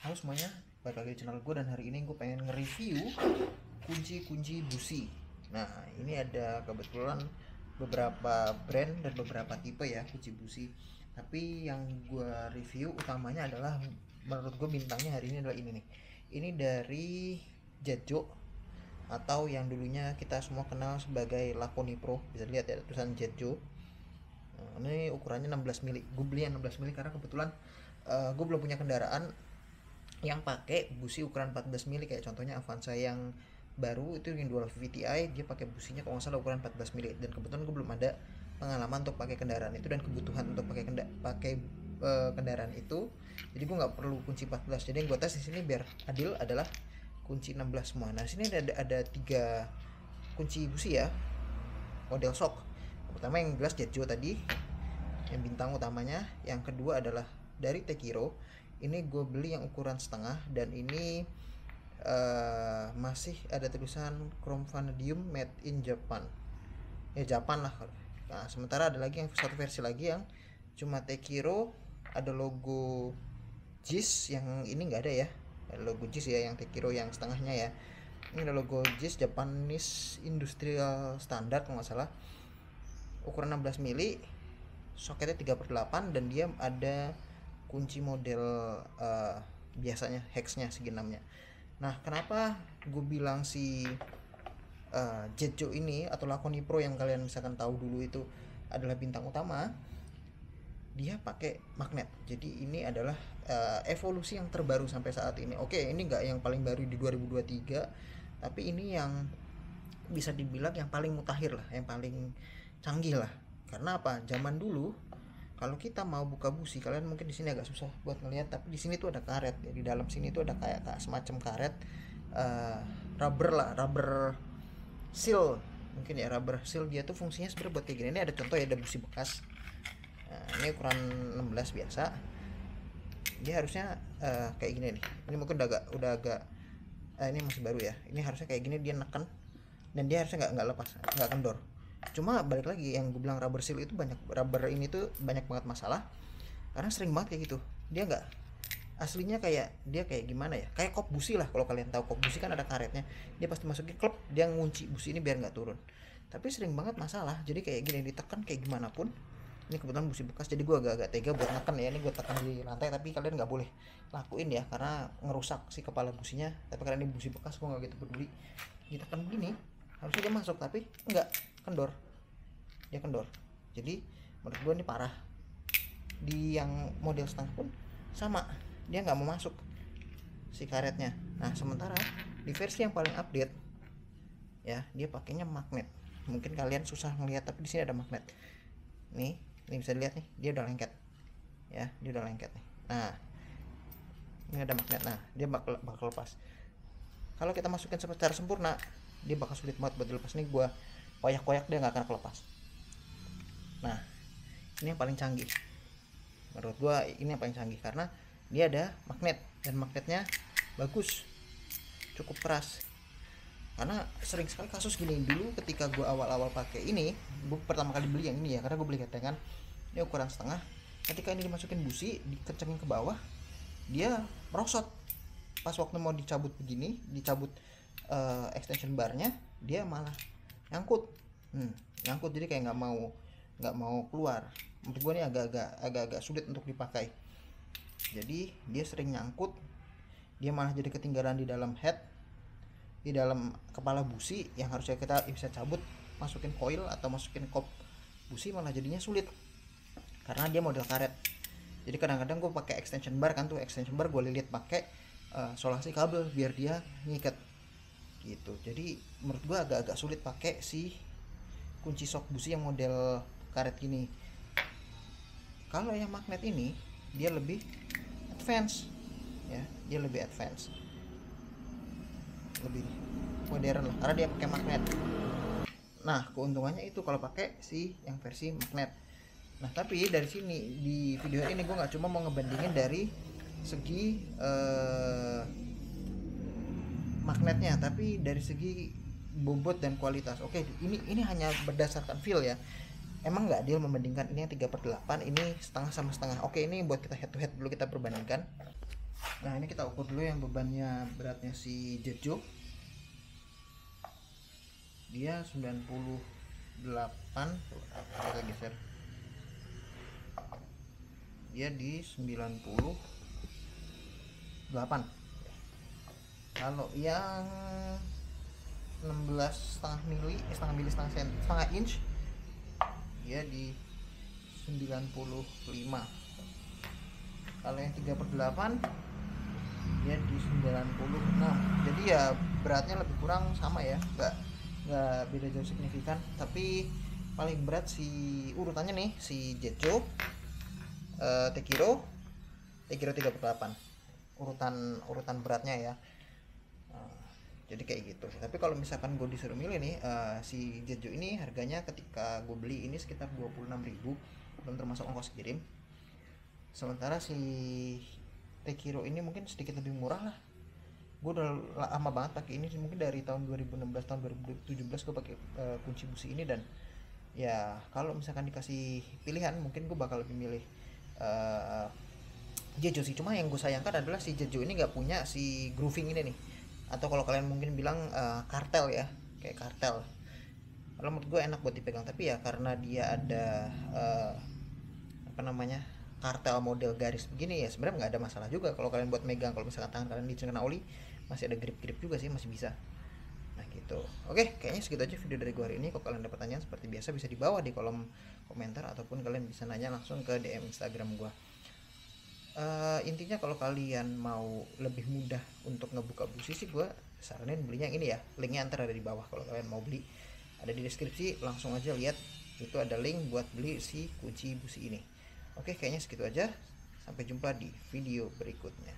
Halo semuanya, balik lagi di channel gue dan hari ini gue pengen nge-review kunci-kunci busi. Nah, ini ada kebetulan beberapa brand dan beberapa tipe ya kunci busi. Tapi yang gue review utamanya adalah menurut gue bintangnya hari ini adalah ini nih. Ini dari Jetjo atau yang dulunya kita semua kenal sebagai Laconi Pro. Bisa lihat ya tulisan Jetjo. Nah, ini ukurannya 16 mili. Gue beli yang 16 mili karena kebetulan gue belum punya kendaraan yang pakai busi ukuran 14 mili, kayak contohnya Avanza yang baru itu yang 2 VTI, dia pakai businya kalau nggak salah ukuran 14 mili, dan kebetulan gue belum ada pengalaman untuk pakai kendaraan itu dan kebutuhan untuk pakai kendaraan itu, jadi gue nggak perlu kunci 14. Jadi yang gue tes di sini biar adil adalah kunci 16 semua. Nah sini ada 3 kunci busi ya, model shock. Pertama yang jelas Jetjo tadi yang bintang utamanya, yang kedua adalah dari Tekiro. Ini gue beli yang ukuran setengah dan ini masih ada tulisan chrome vanadium made in Japan, ya Japan lah. Nah sementara ada lagi yang satu versi lagi yang cuma Tekiro, ada logo JIS, yang ini nggak ada ya, ada logo JIS ya yang Tekiro yang setengahnya ya. Ini ada logo JIS Japanese Industrial Standard kalau nggak salah, ukuran 16 mili, soketnya 3/8, dan dia ada kunci model biasanya hexnya segi 6-nya. Nah kenapa gue bilang si Jetjo ini atau Laconi Pro yang kalian misalkan tahu dulu itu adalah bintang utama, dia pakai magnet. Jadi ini adalah evolusi yang terbaru sampai saat ini. Oke, ini nggak yang paling baru di 2023, tapi ini yang bisa dibilang yang paling mutakhir lah, yang paling canggih lah. Karena apa? Zaman dulu kalau kita mau buka busi, kalian mungkin di sini agak susah buat ngelihat, tapi di sini tuh ada karet ya. Di dalam sini tuh ada kayak semacam karet rubber seal mungkin ya, rubber seal. Dia tuh fungsinya sebenarnya buat kayak gini. Ini ada contoh ya, ada busi bekas. Nah, ini ukuran 16 biasa. Dia harusnya kayak gini nih. Ini mungkin udah agak ini masih baru ya. Ini harusnya kayak gini, dia neken dan dia harusnya nggak lepas, nggak kendor. Cuma balik lagi yang gue bilang rubber seal itu banyak, rubber ini tuh banyak banget masalah karena sering banget kayak gitu. Dia nggak aslinya kayak, dia kayak gimana ya, kayak kop busi lah. Kalau kalian tahu kop busi kan ada karetnya, dia pasti masukin klep, dia ngunci busi ini biar nggak turun. Tapi sering banget masalah, jadi kayak gini ditekan kayak gimana pun. Ini kebetulan busi bekas, jadi gue agak tega buat neken ya. Ini gue tekan di lantai, tapi kalian nggak boleh lakuin ya karena ngerusak si kepala businya. Tapi karena ini busi bekas, gue nggak gitu peduli. Ditekan begini harusnya dia masuk, tapi enggak, kendor, dia kendor. Jadi menurut gue ini parah. Di yang model setengah pun sama, dia nggak mau masuk si karetnya. Nah sementara di versi yang paling update ya, dia pakainya magnet. Mungkin kalian susah melihat, tapi di sini ada magnet. Nih, ini bisa dilihat nih, dia udah lengket ya, dia udah lengket nih. Nah ini ada magnet, nah dia bakal lepas. Kalau kita masukin secara sempurna, dia bakal sulit banget buat dilepas. Nih gua koyak-koyak, dia nggak akan kelepas. Nah ini yang paling canggih menurut gua, ini yang paling canggih karena dia ada magnet, dan magnetnya bagus, cukup keras. Karena sering sekali kasus gini. Dulu ketika gua awal-awal pakai ini, gua pertama kali beli yang ini ya, karena gua beli ketengan, ini ukuran setengah. Ketika ini dimasukin busi, dikencengin ke bawah, dia merosot. Pas waktu mau dicabut begini, dicabut extension barnya, dia malah nyangkut. Nyangkut, jadi kayak nggak mau keluar. Menurut gue ini agak sulit untuk dipakai. Jadi dia sering nyangkut, dia malah jadi ketinggalan di dalam head, di dalam kepala busi yang harusnya kita bisa cabut, masukin coil atau masukin kop busi, malah jadinya sulit karena dia model karet. Jadi kadang-kadang gue pakai extension bar kan, tuh extension bar gue lilit pakai solasi kabel biar dia ngikat gitu. Jadi menurut gue agak sulit pakai si kunci shock busi yang model karet gini. Kalau yang magnet ini dia lebih advance ya, dia lebih advance, lebih modern lah karena dia pakai magnet. Nah keuntungannya itu kalau pakai si yang versi magnet. Nah tapi dari sini di video ini gue nggak cuma mau ngebandingin dari segi magnetnya, tapi dari segi bobot dan kualitas. Oke, ini hanya berdasarkan feel ya. Emang nggak adil membandingkan ini yang 3/8, ini setengah sama setengah. Oke, ini buat kita head to head dulu, kita perbandingkan. Nah ini kita ukur dulu yang bebannya beratnya si Jejo. Dia 98, kita geser. Dia di 98. Kalau yang 16,5 mili, setengah inch, dia di 95. Kalau yang 3/8 dia di 96. Jadi ya beratnya lebih kurang sama ya, nggak beda jauh signifikan. Tapi paling berat si urutannya nih si Jejo, Tekiro 3/8 urutan beratnya ya. Jadi kayak gitu. Tapi kalau misalkan gue disuruh milih nih, si Jejo ini harganya ketika gue beli ini sekitar 26.000, belum termasuk ongkos kirim. Sementara si Tekiro ini mungkin sedikit lebih murah lah. Gue udah lama banget pakai ini, mungkin dari tahun 2016 tahun 2017 gue pakai kunci busi ini. Dan ya kalau misalkan dikasih pilihan mungkin gue bakal lebih milih Jejo sih. Cuma yang gue sayangkan adalah si Jejo ini nggak punya si grooving ini nih, atau kalau kalian mungkin bilang kartel ya, kayak kartel. Kalau menurut gue enak buat dipegang, tapi ya karena dia ada apa namanya, kartel model garis begini, ya sebenarnya nggak ada masalah juga kalau kalian buat megang. Kalau misalkan tangan kalian licin kena oli, masih ada grip-grip juga sih, masih bisa. Nah gitu. Oke, kayaknya segitu aja video dari gue hari ini. Kalau kalian ada pertanyaan seperti biasa bisa di bawah di kolom komentar, ataupun kalian bisa nanya langsung ke DM Instagram gue. Intinya kalau kalian mau lebih mudah untuk ngebuka busi sih, gue saranin belinya yang ini ya. Linknya ntar ada di bawah. Kalau kalian mau beli ada di deskripsi, langsung aja lihat, itu ada link buat beli si kunci busi ini. Oke, kayaknya segitu aja. Sampai jumpa di video berikutnya.